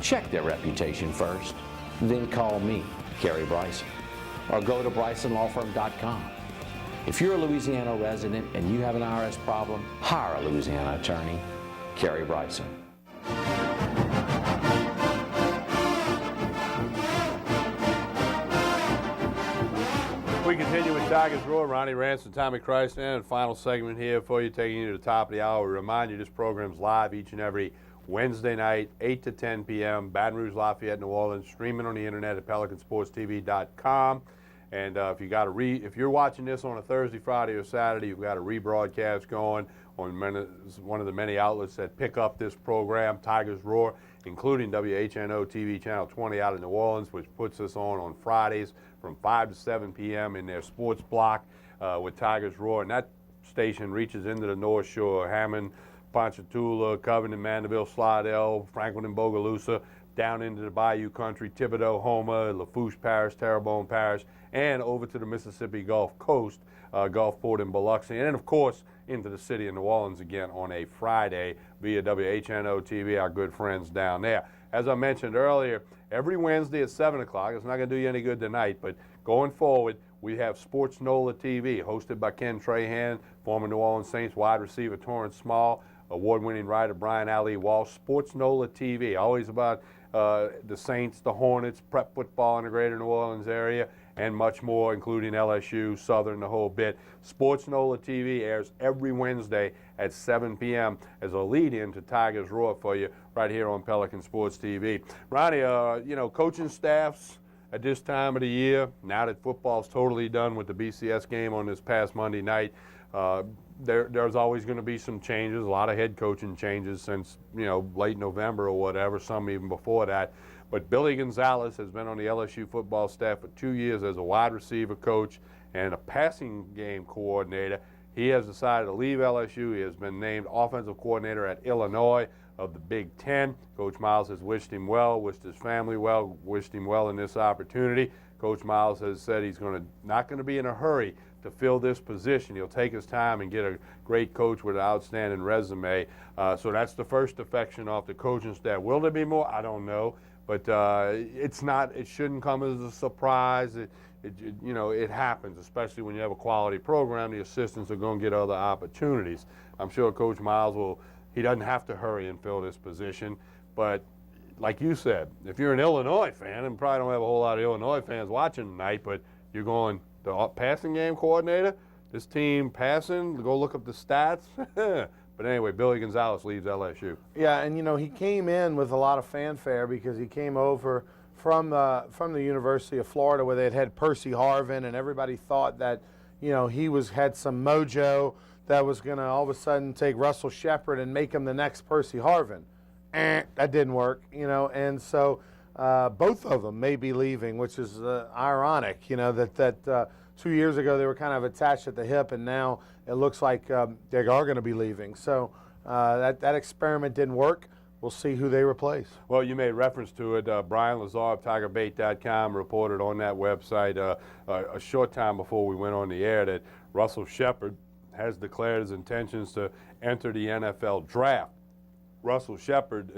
check their reputation first, then call me, Kerry Bryson, or go to brysonlawfirm.com. If you're a Louisiana resident and you have an IRS problem, hire a Louisiana attorney, Kerry Bryson. We continue with Tigers Roar. Ronnie Ransom, Tommy Christen, and final segment here for you, taking you to the top of the hour. We remind you this program's live each and every Wednesday night, 8 to 10 p.m., Baton Rouge, Lafayette, New Orleans, streaming on the internet at pelicansportstv.com. And if you're watching this on a Thursday, Friday, or Saturday, you've got a rebroadcast going on one of the many outlets that pick up this program, Tigers Roar, including WHNO TV Channel 20 out of New Orleans, which puts us on Fridays from 5 to 7 p.m. in their sports block with Tigers Roar. And that station reaches into the North Shore, Hammond, Ponchatoula, Covington, Mandeville, Slidell, Franklin, and Bogalusa, down into the Bayou Country, Thibodaux, Houma, Lafourche Parish, Terrebonne Parish, and over to the Mississippi Gulf Coast, Gulfport and Biloxi, and then, of course, into the city of New Orleans again on a Friday via WHNO TV, our good friends down there. As I mentioned earlier, every Wednesday at 7 o'clock, it's not going to do you any good tonight, but going forward, we have Sports NOLA TV, hosted by Ken Trahan, former New Orleans Saints wide receiver Torrance Small, award-winning writer Brian Ali Walsh. Sports NOLA TV, always about the Saints, the Hornets, prep football in the greater New Orleans area, and much more, including LSU, Southern, the whole bit. Sports NOLA TV airs every Wednesday at 7 p.m. as a lead-in to Tigers Roar for you right here on Pelican Sports TV. Ronnie, coaching staffs at this time of the year, now that football's totally done with the BCS game on this past Monday night, there's always going to be some changes, a lot of head coaching changes since, late November or whatever, some even before that. But Billy Gonzalez has been on the LSU football staff for 2 years as a wide receiver coach and a passing game coordinator. He has decided to leave LSU. He has been named offensive coordinator at Illinois of the Big Ten. Coach Miles has wished him well, wished his family well, wished him well in this opportunity. Coach Miles has said he's not going to be in a hurry to fill this position. He'll take his time and get a great coach with an outstanding resume. So that's the first defection off the coaching staff. Will there be more? I don't know. But it's not. It shouldn't come as a surprise. It happens, especially when you have a quality program. The assistants are going to get other opportunities. I'm sure Coach Miles he doesn't have to hurry and fill this position. But like you said, if you're an Illinois fan, and probably don't have a whole lot of Illinois fans watching tonight, but you're going, the passing game coordinator, this team passing, go look up the stats. But anyway, Billy Gonzalez leaves LSU. Yeah, and he came in with a lot of fanfare because he came over from the University of Florida where they had Percy Harvin, and everybody thought that he had some mojo that was going to all of a sudden take Russell Shepard and make him the next Percy Harvin. That didn't work, and so both of them may be leaving, which is ironic, that 2 years ago they were kind of attached at the hip, and now it looks like they are going to be leaving. So that experiment didn't work. We'll see who they replace. Well, you made reference to it. Brian Lazar of TigerBait.com reported on that website a short time before we went on the air that Russell Shepard has declared his intentions to enter the NFL draft. Russell Shepard,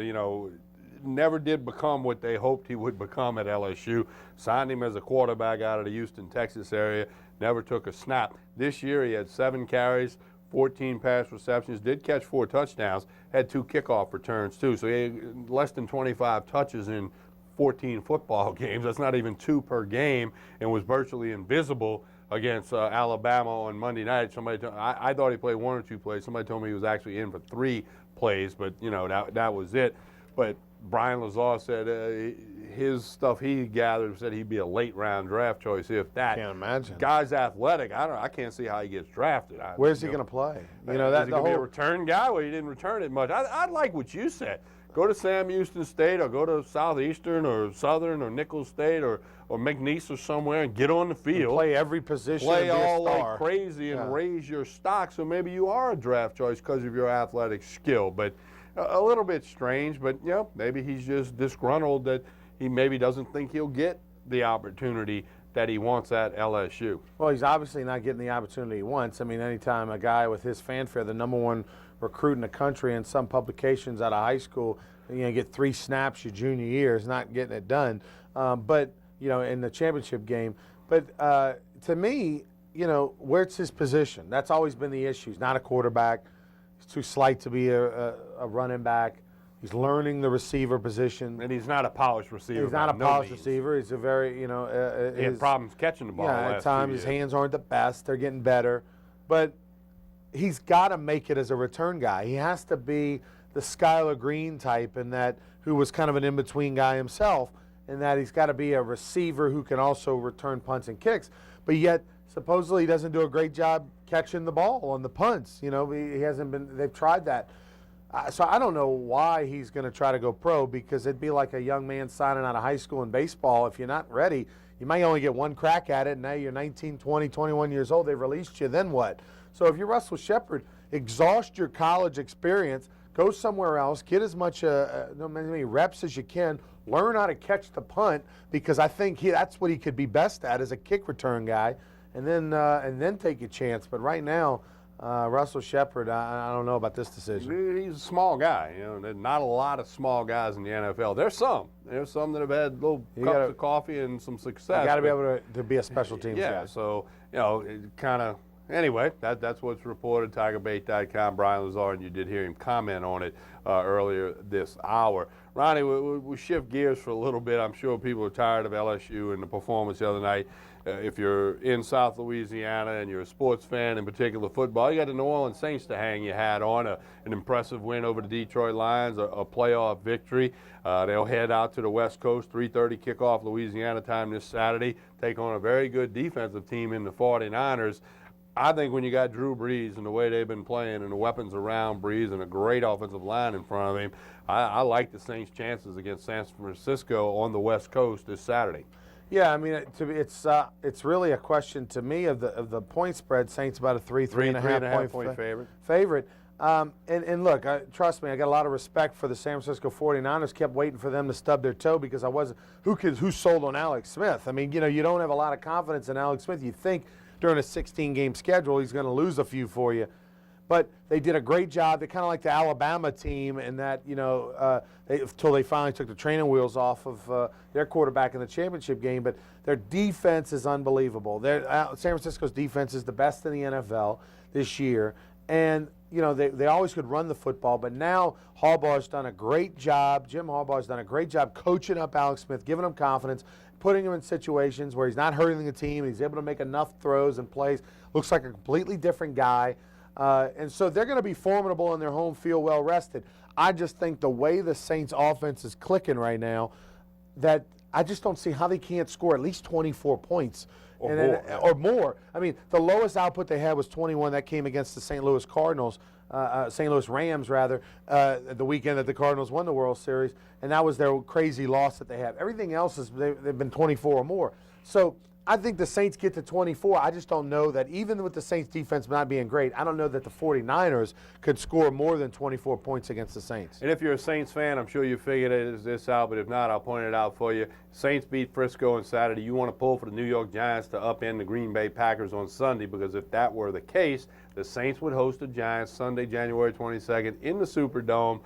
never did become what they hoped he would become at LSU. Signed him as a quarterback out of the Houston, Texas area. Never took a snap. This year he had 7 carries, 14 pass receptions, did catch 4 touchdowns, had 2 kickoff returns too. So he had less than 25 touches in 14 football games. That's not even 2 per game, and was virtually invisible against Alabama on Monday night. I thought he played 1 or 2 plays. Somebody told me he was actually in for 3 plays, but that was it. But Brian Lazar said his stuff he gathered said he'd be a late round draft choice if that. Can't imagine. Guy's athletic. I can't see how he gets drafted. Where's he going to play? Is he going to be a return guy? Well, he didn't return it much. I'd like what you said. Go to Sam Houston State or go to Southeastern or Southern or Nicholls State or McNeese or somewhere and get on the field. And play every position. Play and be all a star. like crazy and raise your stock, so maybe you are a draft choice because of your athletic skill. But a little bit strange, but maybe he's just disgruntled that he maybe doesn't think he'll get the opportunity that he wants at LSU. Well, he's obviously not getting the opportunity he wants. I mean, anytime a guy with his fanfare, the #1 recruit in the country in some publications out of high school, get 3 snaps your junior year is not getting it done. But in the championship game. But to me, where's his position? That's always been the issue. He's not a quarterback. He's too slight to be a running back. He's learning the receiver position. And he's not a polished receiver. He's not a polished receiver. He's a very, he had problems catching the ball. Yeah, at times his hands aren't the best. They're getting better. But he's got to make it as a return guy. He has to be the Skylar Green type, in that who was kind of an in-between guy himself, in that he's got to be a receiver who can also return punts and kicks. But yet, supposedly, he doesn't do a great job catching the ball on the punts. He hasn't been. They've tried that. So I don't know why he's going to try to go pro, because it'd be like a young man signing out of high school in baseball. If you're not ready, you might only get 1 crack at it, and now you're 19, 20, 21 years old. They've released you. Then what? So if you're Russell Shepard, exhaust your college experience, go somewhere else, get as many reps as you can, learn how to catch the punt, because I think that's what he could be best at, as a kick return guy, and then take a chance. But right now, Russell Shepard, I don't know about this decision. He's a small guy. There's not a lot of small guys in the NFL. There's some that have had little cups of coffee and some success. You got to be able to be a special teams guy. Yeah, so kind of. Anyway, that's what's reported. TigerBait.com, Brian Lazar, and you did hear him comment on it earlier this hour. Ronnie, we'll shift gears for a little bit. I'm sure people are tired of LSU and the performance the other night. If you're in South Louisiana and you're a sports fan, in particular football, you got the New Orleans Saints to hang your hat on. An impressive win over the Detroit Lions, a playoff victory. They'll head out to the West Coast, 3:30 kickoff Louisiana time this Saturday, take on a very good defensive team in the 49ers. I think when you got Drew Brees and the way they've been playing and the weapons around Brees and a great offensive line in front of him, I like the Saints' chances against San Francisco on the West Coast this Saturday. Yeah, I mean, it's really a question to me of the point spread. Saints about a 3.5 point favorite. And look, trust me, I got a lot of respect for the San Francisco 49ers. Kept waiting for them to stub their toe because who sold on Alex Smith? I mean, you don't have a lot of confidence in Alex Smith. You think during a 16-game schedule he's going to lose a few for you. But they did a great job. They're kind of like the Alabama team in that, until they finally took the training wheels off of their quarterback in the championship game. But their defense is unbelievable. San Francisco's defense is the best in the NFL this year. And, they always could run the football. But now Harbaugh's done a great job. Jim Harbaugh's done a great job coaching up Alex Smith, giving him confidence, putting him in situations where he's not hurting the team. He's able to make enough throws and plays. Looks like a completely different guy. And so they're going to be formidable in their home field, well rested. I just think the way the Saints offense is clicking right now, that I just don't see how they can't score at least 24 points. Or more. I mean, the lowest output they had was 21. That came against the St. Louis Cardinals, St. Louis Rams, rather, the weekend that the Cardinals won the World Series. And that was their crazy loss that they have. Everything else, they've been 24 or more. So I think the Saints get to 24. I just don't know that, even with the Saints defense not being great, I don't know that the 49ers could score more than 24 points against the Saints. And if you're a Saints fan, I'm sure you figured this out, but if not, I'll point it out for you. Saints beat Frisco on Saturday. You want to pull for the New York Giants to upend the Green Bay Packers on Sunday, because if that were the case, the Saints would host the Giants Sunday, January 22nd in the Superdome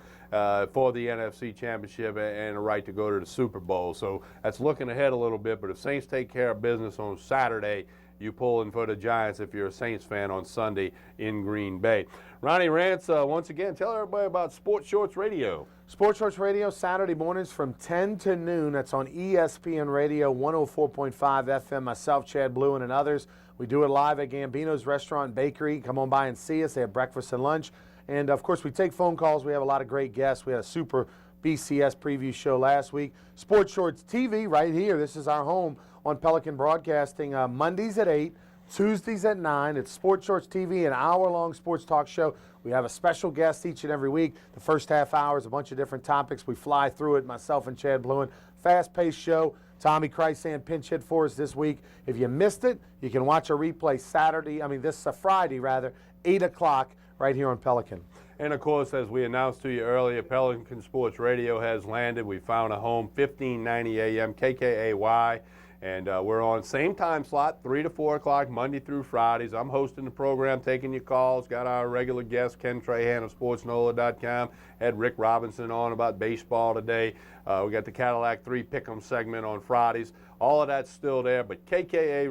for the NFC Championship and a right to go to the Super Bowl. So that's looking ahead a little bit, but if Saints take care of business on Saturday, you pull in for the Giants if you're a Saints fan on Sunday in Green Bay. Ronnie Rance, once again, tell everybody about Sports Shorts Radio. Sports Shorts Radio, Saturday mornings from 10 to noon. That's on ESPN Radio, 104.5 FM. Myself, Chad Bluen, and others. We do it live at Gambino's Restaurant and Bakery. Come on by and see us. They have breakfast and lunch. And, of course, we take phone calls. We have a lot of great guests. We had a super BCS preview show last week. Sports Shorts TV right here. This is our home on Pelican Broadcasting, Mondays at 8, Tuesdays at 9. It's Sports Shorts TV, an hour-long sports talk show. We have a special guest each and every week. The first half hour is a bunch of different topics. We fly through it, myself and Chad Bluen. Fast-paced show. Tommy Krysan pinch hit for us this week. If you missed it, you can watch a replay Friday, 8 o'clock, right here on Pelican. And, of course, as we announced to you earlier, Pelican Sports Radio has landed. We found a home, 1590 AM, KKAY. And we're on same time slot, 3 to 4 o'clock, Monday through Fridays. I'm hosting the program, taking your calls. Got our regular guest, Ken Trahan of SportsNola.com. Had Rick Robinson on about baseball today. We got the Cadillac 3 Pick'em segment on Fridays. All of that's still there, but KKAY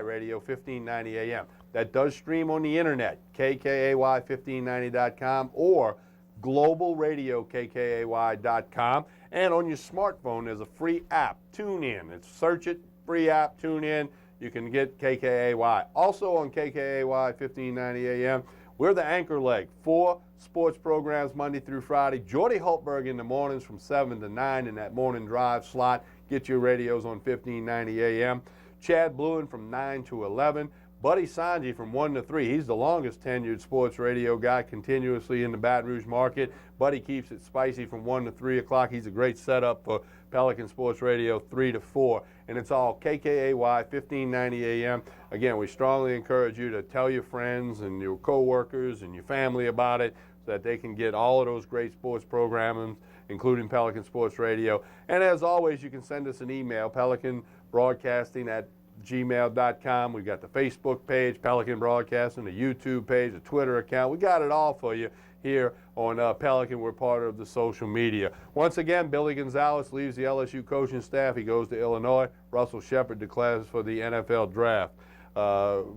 Radio, 1590 AM. That does stream on the internet, KKAY1590.com or globalradio.kkay.com. And on your smartphone, there's a free app, Tune In. Search it, free app, Tune In. You can get KKAY. Also on KKAY 1590 AM, we're the anchor leg. 4 sports programs Monday through Friday. Jordy Hultberg in the mornings from 7 to 9 in that morning drive slot. Get your radios on 1590 AM. Chad Bluen from 9 to 11. Buddy Sanji from 1 to 3. He's the longest tenured sports radio guy continuously in the Baton Rouge market. Buddy keeps it spicy from 1 to 3 o'clock. He's a great setup for Pelican Sports Radio 3 to 4. And it's all KKAY 1590 AM. Again, we strongly encourage you to tell your friends and your coworkers and your family about it so that they can get all of those great sports programming, including Pelican Sports Radio. And as always, you can send us an email, pelicanbroadcasting@gmail.com. We've got the Facebook page, Pelican Broadcasting, the YouTube page, the Twitter account. We got it all for you here on Pelican. We're part of the social media. Once again, Billy Gonzalez leaves the LSU coaching staff. He goes to Illinois. Russell Shepard declares for the NFL draft,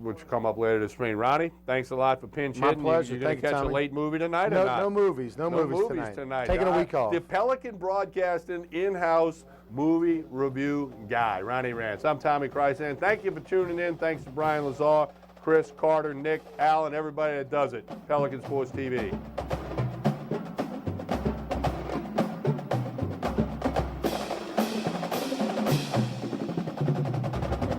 which will come up later this spring. Ronnie, thanks a lot for pinch hitting. My pleasure. You're going to catch a late movie tonight or not? No movies. No movies tonight. Taking a week off. The Pelican Broadcasting in-house movie review guy, Ronnie Rance. I'm Tommy Krysan. Thank you for tuning in. Thanks to Brian Lazar, Chris, Carter, Nick, Al, and everybody that does it. Pelican Sports TV.